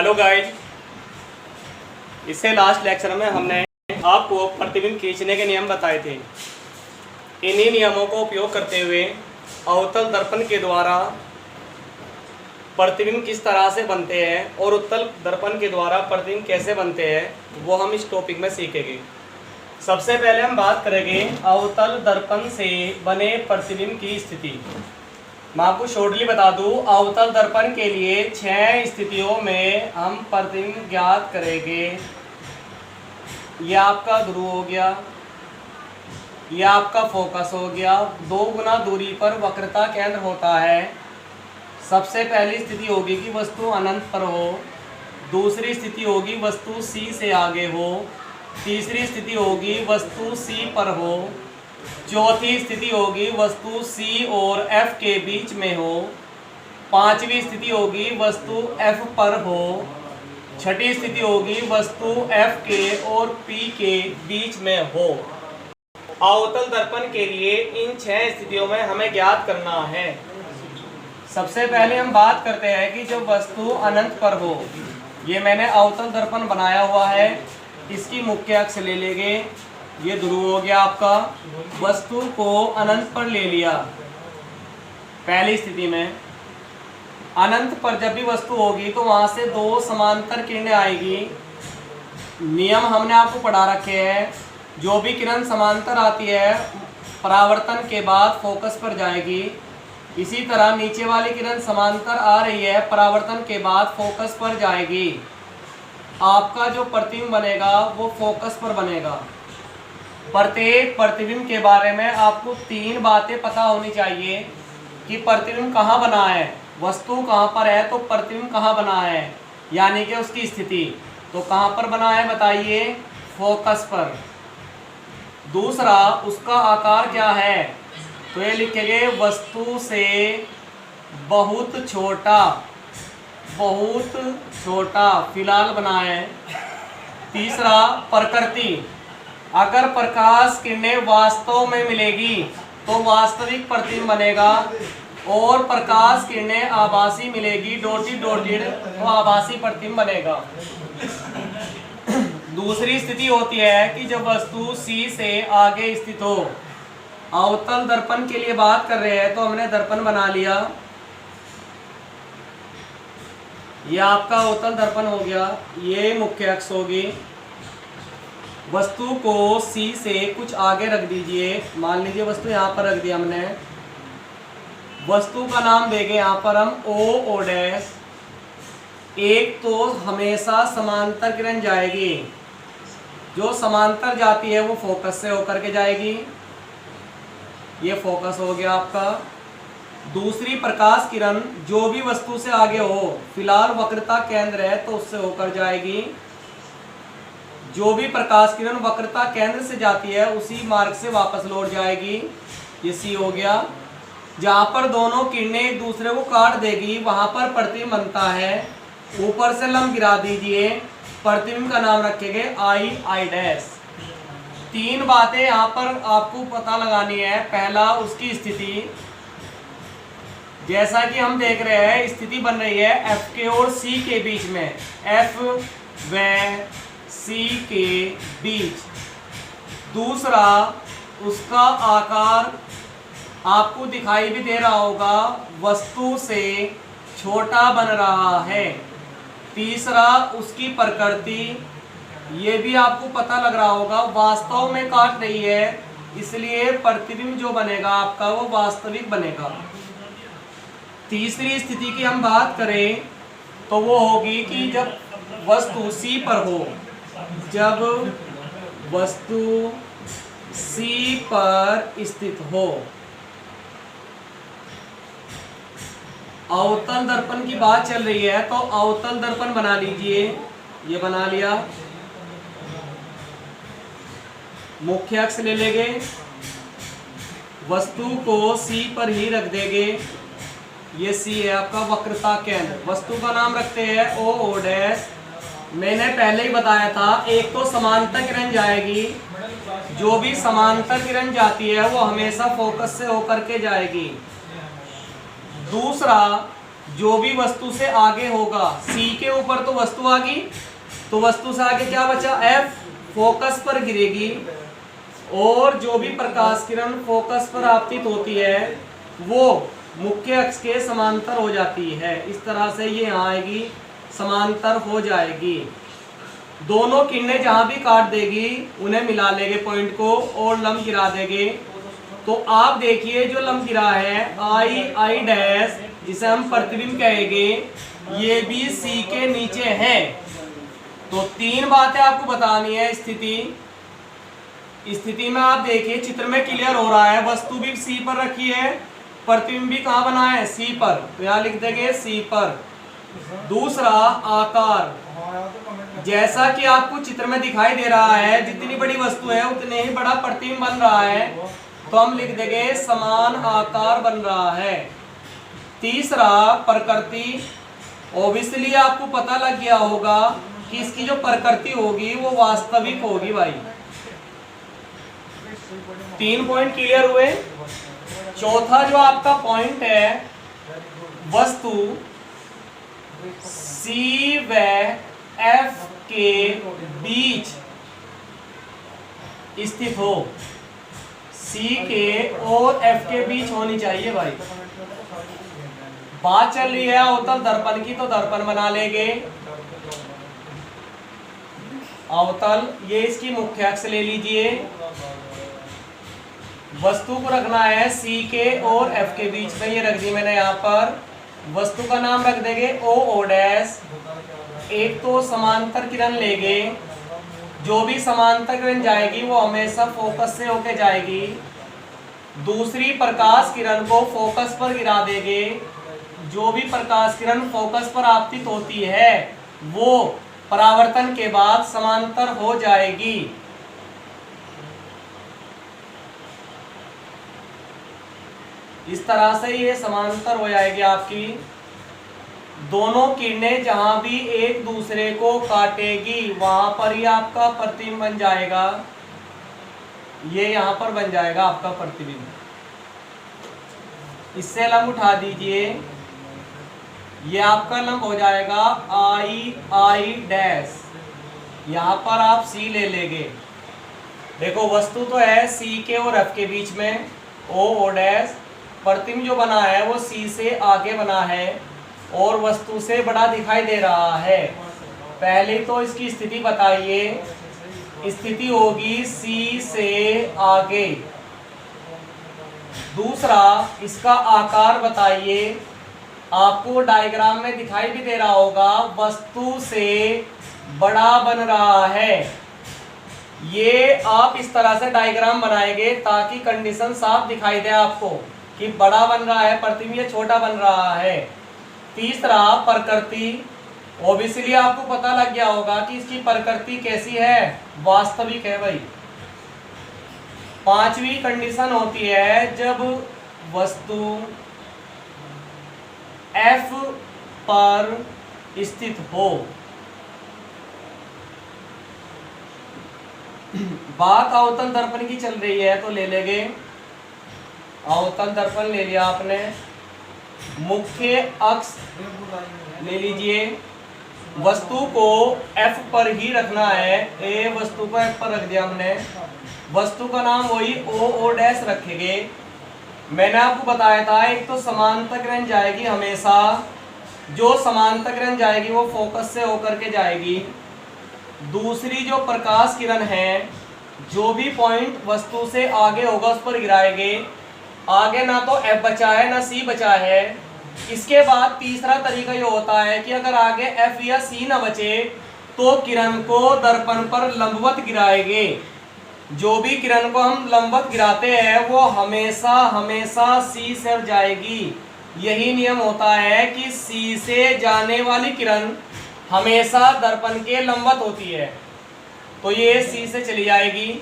Hello guys, इससे last lecture में हमने आपको प्रतिबिंब खींचने के नियम बताए थे। इन्हीं नियमों को उपयोग करते हुए अवतल दर्पण के द्वारा प्रतिबिंब किस तरह से बनते हैं और उत्तल दर्पण के द्वारा प्रतिबिंब कैसे बनते हैं वो हम इस टॉपिक में सीखेंगे। सबसे पहले हम बात करेंगे अवतल दर्पण से बने प्रतिबिंब की स्थिति। मैं आपको शॉर्टली बता दूं, अवतल दर्पण के लिए 6 स्थितियों में हम प्रतिबिंब ज्ञात करेंगे। यह आपका ध्रुव हो गया, यह आपका फोकस हो गया। 2 गुना दूरी पर वक्रता केंद्र होता है। सबसे पहली स्थिति होगी कि वस्तु अनंत पर हो। दूसरी स्थिति होगी वस्तु सी से आगे हो। तीसरी स्थिति होगी वस्तु सी पर हो। चौथी स्थिति होगी वस्तु सी और एफ के बीच में हो। पांचवी स्थिति होगी वस्तु एफ पर हो। छठी स्थिति होगी वस्तु एफ के और पी के बीच में हो। अवतल दर्पण के लिए इन 6 स्थितियों में हमें ज्ञात करना है। सबसे पहले हम बात करते हैं कि जब वस्तु अनंत पर हो। ये मैंने अवतल दर्पण बनाया हुआ है, इसकी मुख्य अक्ष ले लेंगे। ये ध्रुव हो गया आपका। वस्तु को अनंत पर ले लिया। पहली स्थिति में अनंत पर जब भी वस्तु होगी तो वहां से 2 समांतर किरणें आएगी। नियम हमने आपको पढ़ा रखे हैं। जो भी किरण समांतर आती है परावर्तन के बाद फोकस पर जाएगी। इसी तरह नीचे वाली किरण समांतर आ रही है, परावर्तन के बाद फोकस पर जाएगी। आपका जो प्रतिबिंब बनेगा वो फोकस पर बनेगा। प्रत्येक प्रतिबिंब के बारे में आपको 3 बातें पता होनी चाहिए कि प्रतिबिंब कहाँ बना है, वस्तु कहाँ पर है तो प्रतिबिंब कहाँ बना है, यानी कि उसकी स्थिति। तो कहाँ पर बना है बताइए? फोकस पर। दूसरा, उसका आकार क्या है? तो ये लिखेंगे वस्तु से बहुत छोटा, बहुत छोटा फिलहाल बना है। तीसरा, प्रकृति। अगर प्रकाश किरणें वास्तव में मिलेगी तो वास्तविक प्रतिबिंब बनेगा, और प्रकाश किरणें आभासी मिलेगी डॉटेड तो आभासी प्रतिबिंब बनेगा। दूसरी स्थिति होती है कि जब वस्तु सी से आगे स्थित हो। अवतल दर्पण के लिए बात कर रहे हैं तो हमने दर्पण बना लिया। यह आपका अवतल दर्पण हो गया। ये मुख्य अक्ष होगी। वस्तु को सी से कुछ आगे रख दीजिए। मान लीजिए वस्तु यहाँ पर रख दिया हमने। वस्तु का नाम देंगे यहाँ पर हम ओ डैश। एक तो हमेशा समांतर किरण जाएगी। जो समांतर जाती है वो फोकस से होकर के जाएगी। ये फोकस हो गया आपका। दूसरी, प्रकाश किरण जो भी वस्तु से आगे हो, फिलहाल वक्रता केंद्र है तो उससे होकर जाएगी। जो भी प्रकाश किरण वक्रता केंद्र से जाती है उसी मार्ग से वापस लौट जाएगी। ये सी हो गया। जहाँ पर दोनों किरणें एक दूसरे को काट देगी वहाँ पर प्रतिबिंब बनता है। ऊपर से लंब गिरा दीजिए। प्रतिबिंब का नाम रखेंगे आई डैश। 3 बातें यहाँ पर आपको पता लगानी है। पहला, उसकी स्थिति। जैसा कि हम देख रहे हैं स्थिति बन रही है एफ के और सी के बीच में, एफ व सी के बीच। दूसरा, उसका आकार आपको दिखाई भी दे रहा होगा, वस्तु से छोटा बन रहा है। तीसरा, उसकी प्रकृति। ये भी आपको पता लग रहा होगा, वास्तव में काट रही है, इसलिए प्रतिबिंब जो बनेगा आपका वो वास्तविक बनेगा। तीसरी स्थिति की हम बात करें तो वो होगी कि जब वस्तु सी पर हो। जब वस्तु सी पर स्थित हो। अवतल दर्पण की बात चल रही है तो अवतल दर्पण बना लीजिए। ये बना लिया। मुख्य अक्ष ले लेंगे। वस्तु को सी पर ही रख देंगे। ये सी है आपका वक्रता केंद्र। वस्तु का नाम रखते हैं ओ डैश। मैंने पहले ही बताया था, एक तो समांतर किरण जाएगी। जो भी समांतर किरण जाती है वो हमेशा फोकस से होकर के जाएगी। दूसरा, जो भी वस्तु से आगे होगा, सी के ऊपर तो वस्तु आ गई, तो वस्तु से आगे क्या बचा, एफ, फोकस पर गिरेगी और जो भी प्रकाश किरण फोकस पर आपतित होती है वो मुख्य अक्ष के समांतर हो जाती है। इस तरह से ये यहाँ आएगी, समांतर हो जाएगी। दोनों किरणें जहां भी काट देगी उन्हें मिला लेंगे पॉइंट को और लंब गिरा देंगे। तो आप देखिए जो लंब गिरा है आई डैश, जिसे हम प्रतिबिंब कहेंगे, ये भी सी के नीचे है। तो तीन बातें आपको बतानी है। स्थिति में आप देखिए चित्र में क्लियर हो रहा है, वस्तु भी सी पर रखी है, प्रतिबिंब भी कहाँ बना है, सी पर, तो यहाँ लिख देंगे सी पर। दूसरा आकार, जैसा कि आपको चित्र में दिखाई दे रहा है, जितनी बड़ी वस्तु है उतने ही बड़ा प्रतिबिंब बन रहा है, तो हम लिख देंगे समान आकार बन रहा है। तीसरा प्रकृति, ओबियसली आपको पता लग गया होगा कि इसकी जो प्रकृति होगी वो वास्तविक होगी भाई। 3 पॉइंट क्लियर हुए। चौथा जो आपका पॉइंट है, वस्तु सी व एफ के बीच स्थित हो, सी के और एफ के बीच होनी चाहिए भाई। बात चल रही है अवतल दर्पण की, तो दर्पण बना लेंगे। अवतल, ये इसकी मुख्य अक्ष ले लीजिए। वस्तु को रखना है सी के और एफ के बीच में, ये रख दी मैंने यहाँ पर। वस्तु का नाम रख देंगे ओ डैश। एक तो समांतर किरण लेंगे, जो भी समांतर किरण जाएगी वो हमेशा फोकस से होके जाएगी। दूसरी प्रकाश किरण को फोकस पर गिरा देंगे, जो भी प्रकाश किरण फोकस पर आपतित होती है वो परावर्तन के बाद समांतर हो जाएगी। इस तरह से ये समांतर हो जाएगी आपकी। दोनों किरणें जहां भी एक दूसरे को काटेगी वहां पर ही आपका प्रतिबिंब बन जाएगा। ये यहां पर बन जाएगा आपका प्रतिबिंब। इससे लंब उठा दीजिए, ये आपका लंब हो जाएगा आई डैश। यहाँ पर आप सी ले लेंगे। देखो वस्तु तो है सी के और एफ के बीच में, ओ डैश। प्रतिबिंब जो बना है वो सी से आगे बना है और वस्तु से बड़ा दिखाई दे रहा है। पहले तो इसकी स्थिति बताइए। स्थिति होगी सी से आगे। दूसरा, इसका आकार बताइए। आपको डायग्राम में दिखाई भी दे रहा होगा, वस्तु से बड़ा बन रहा है। ये आप इस तरह से डायग्राम बनाएंगे ताकि कंडीशन साफ दिखाई दे आपको कि बड़ा बन रहा है प्रतिबिंब, ये छोटा बन रहा है। तीसरा प्रकृति, ओबियसली आपको पता लग गया होगा कि इसकी प्रकृति कैसी है, वास्तविक है भाई। पांचवी कंडीशन होती है जब वस्तु F पर स्थित हो। बात अवतल दर्पण की चल रही है तो ले लेंगे। अवतल दर्पण ले लिया आपने। मुख्य अक्ष ले लीजिए। वस्तु को F पर ही रखना है। ए वस्तु को F पर रख दिया हमने। वस्तु का नाम वही ओ डैश रखेंगे। मैंने आपको बताया था एक तो समांतर किरण जाएगी हमेशा, जो समांतर किरण जाएगी वो फोकस से होकर के जाएगी। दूसरी जो प्रकाश किरण है, जो भी पॉइंट वस्तु से आगे होगा उस पर गिराएंगे। आगे ना तो F बचा है ना C बचा है। इसके बाद तीसरा तरीका ये होता है कि अगर आगे F या C ना बचे तो किरण को दर्पण पर लंबवत गिराएंगे। जो भी किरण को हम लंबवत गिराते हैं वो हमेशा हमेशा सी से जाएगी। यही नियम होता है कि सी से जाने वाली किरण हमेशा दर्पण के लंबवत होती है, तो ये सी से चली जाएगी।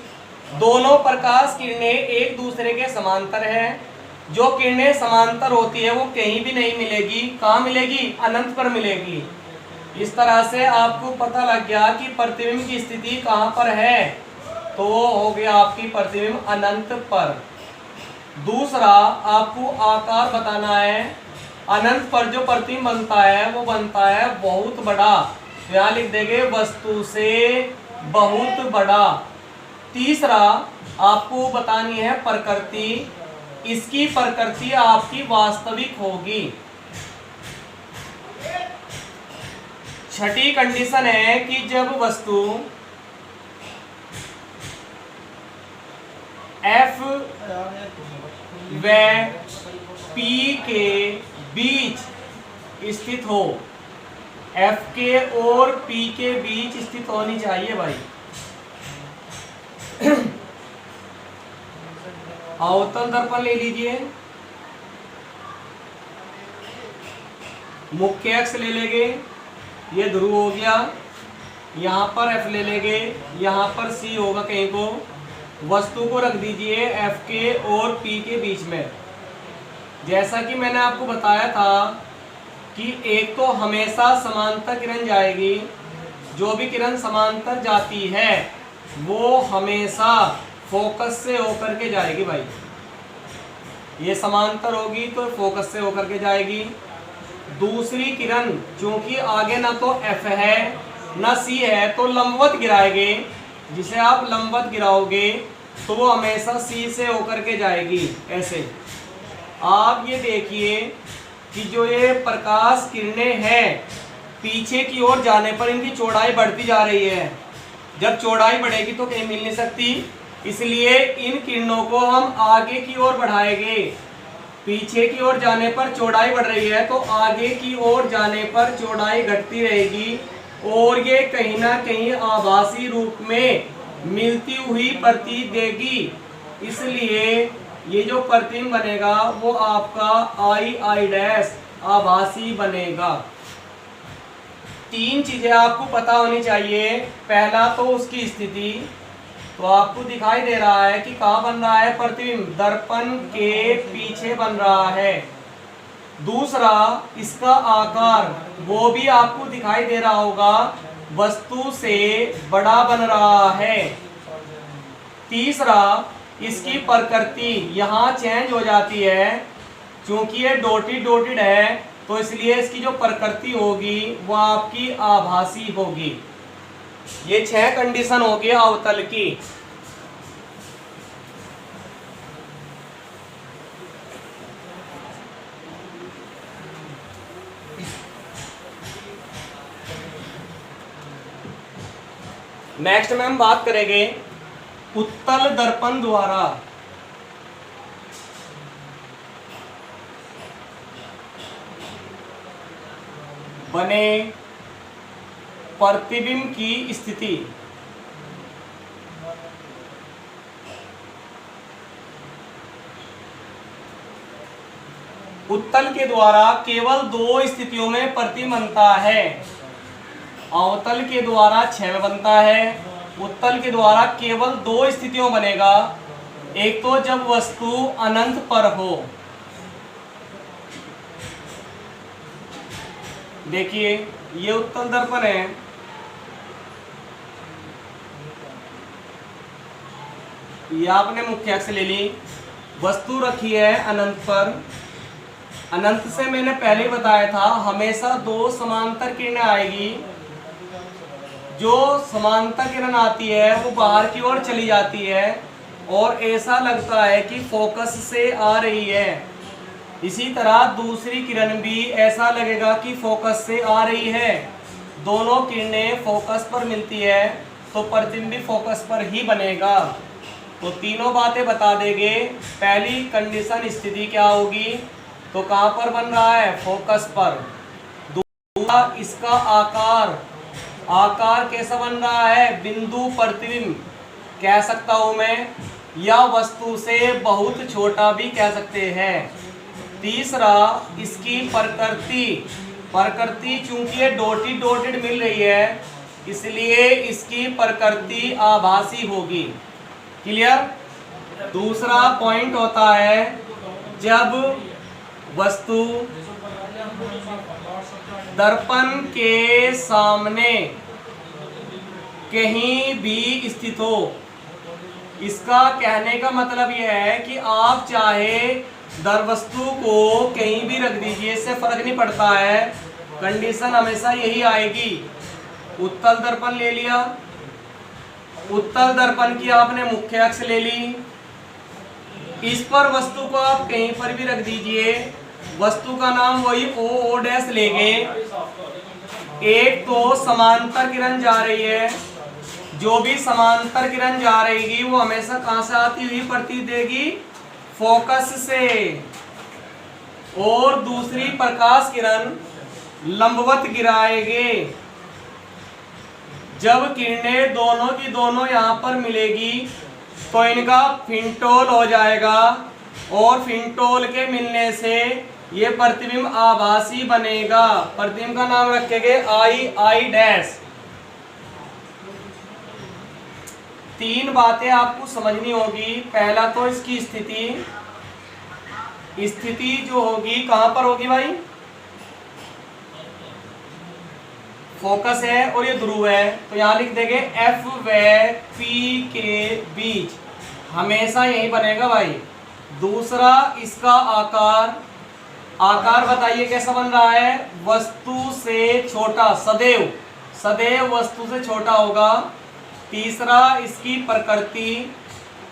दोनों प्रकाश किरणें एक दूसरे के समांतर है। जो किरणें समांतर होती है वो कहीं भी नहीं मिलेगी। कहाँ मिलेगी? अनंत पर मिलेगी। इस तरह से आपको पता लग गया कि प्रतिबिंब की स्थिति कहाँ पर है, तो वो हो गया आपकी प्रतिबिंब अनंत पर। दूसरा, आपको आकार बताना है। अनंत पर जो प्रतिबिंब बनता है वो बनता है बहुत बड़ा, तो यहाँ लिख देंगे वस्तु से बहुत बड़ा। तीसरा आपको बतानी है प्रकृति, इसकी प्रकृति आपकी वास्तविक होगी। छठी कंडीशन है कि जब वस्तु F व P के बीच स्थित हो, F के और P के बीच स्थित होनी चाहिए भाई। अवतल दर्पण ले लीजिए, मुख्य अक्ष ले लेंगे, ये ध्रुव हो गया, यहाँ पर F ले लेंगे, यहाँ पर C होगा कहीं को, वस्तु को रख दीजिए F के और P के बीच में। जैसा कि मैंने आपको बताया था कि एक तो हमेशा समांतर किरण जाएगी, जो भी किरण समांतर जाती है वो हमेशा फोकस से होकर के जाएगी भाई। ये समांतर होगी तो फोकस से होकर के जाएगी। दूसरी किरण चूंकि आगे ना तो F है ना C है तो लंबवत गिराएंगे, जिसे आप लंबवत गिराओगे तो वो हमेशा C से होकर के जाएगी। ऐसे आप ये देखिए कि जो ये प्रकाश किरणें हैं पीछे की ओर जाने पर इनकी चौड़ाई बढ़ती जा रही है। जब चौड़ाई बढ़ेगी तो कहीं मिल नहीं सकती, इसलिए इन किरणों को हम आगे की ओर बढ़ाएंगे। पीछे की ओर जाने पर चौड़ाई बढ़ रही है तो आगे की ओर जाने पर चौड़ाई घटती रहेगी और ये कहीं ना कहीं आभासी रूप में मिलती हुई प्रतीत देगी। इसलिए ये जो प्रतिबिंब बनेगा वो आपका I डैश आभासी बनेगा। तीन चीजें आपको पता होनी चाहिए। पहला तो उसकी स्थिति, तो आपको दिखाई दे रहा है कि कहाँ बन रहा है प्रतिबिंब, दर्पण के पीछे बन रहा है। दूसरा इसका आकार, वो भी आपको दिखाई दे रहा होगा, वस्तु से बड़ा बन रहा है। तीसरा इसकी प्रकृति यहाँ चेंज हो जाती है, क्योंकि ये डॉटेड डॉटेड है तो इसलिए इसकी जो प्रकृति होगी वो आपकी आभासी होगी। ये 6 कंडीशन होगी अवतल की। नेक्स्ट में हम बात करेंगे उत्तल दर्पण द्वारा बने प्रतिबिंब की स्थिति। उत्तल के द्वारा केवल 2 स्थितियों में प्रतिबिंब बनता है। अवतल के द्वारा 6 में बनता है, उत्तल के द्वारा केवल 2 स्थितियों बनेगा। एक तो जब वस्तु अनंत पर हो, देखिए ये उत्तल दर्पण है, ये आपने मुख्य अक्ष ले ली, वस्तु रखी है अनंत पर। अनंत से मैंने पहले बताया था हमेशा 2 समांतर किरणें आएगी। जो समांतर किरण आती है वो बाहर की ओर चली जाती है और ऐसा लगता है कि फोकस से आ रही है। इसी तरह दूसरी किरण भी ऐसा लगेगा कि फोकस से आ रही है। दोनों किरणें फोकस पर मिलती है तो प्रतिबिंब भी फोकस पर ही बनेगा। तो तीनों बातें बता देंगे। पहली कंडीशन स्थिति क्या होगी, तो कहाँ पर बन रहा है, फोकस पर। दूसरा इसका आकार, आकार कैसा बन रहा है, बिंदु प्रतिबिंब कह सकता हूं मैं, या वस्तु से बहुत छोटा भी कह सकते हैं। तीसरा इसकी प्रकृति, प्रकृति चूंकि ये डॉटेड डॉटेड मिल रही है इसलिए इसकी प्रकृति आभासी होगी। क्लियर। दूसरा पॉइंट होता है जब वस्तु दर्पण के सामने कहीं भी स्थित हो। इसका कहने का मतलब यह है कि आप चाहे दर वस्तु को कहीं भी रख दीजिए, इससे फर्क नहीं पड़ता है, कंडीशन हमेशा यही आएगी। उत्तल दर्पण ले लिया, उत्तल दर्पण की आपने मुख्य अक्ष ले ली, इस पर वस्तु को आप कहीं पर भी रख दीजिए, वस्तु का नाम वही ओ डैश लेंगे। एक तो समांतर किरण जा रही है, जो भी समांतर किरण जा रहेगी वो हमेशा कहां से आती हुई प्रतीत देगी, फोकस से। और दूसरी प्रकाश किरण लंबवत गिराएंगे। जब किरणें दोनों की दोनों यहां पर मिलेगी तो इनका फिंटोल हो जाएगा, और फिंटोल के मिलने से ये प्रतिबिंब आभासी बनेगा। प्रतिबिंब का नाम रखेंगे आई डैश। तीन बातें आपको समझनी होगी। पहला तो इसकी स्थिति, स्थिति जो होगी कहां पर होगी भाई, फोकस है और ये ध्रुव है, तो यहां लिख देंगे एफ व पी के बीच हमेशा यही बनेगा भाई। दूसरा इसका आकार, आकार बताइए कैसा बन रहा है, वस्तु से छोटा, सदैव सदैव वस्तु से छोटा होगा। तीसरा इसकी प्रकृति,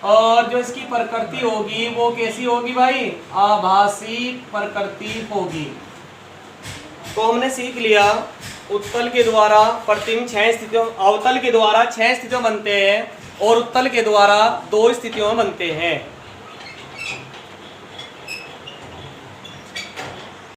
और जो इसकी प्रकृति होगी वो कैसी होगी भाई, आभासी प्रकृति होगी। तो हमने सीख लिया उत्तल के द्वारा प्रतिबिंब 6 स्थितियों, अवतल के द्वारा 6 स्थितियों बनते हैं और उत्तल के द्वारा 2 स्थितियों में बनते हैं।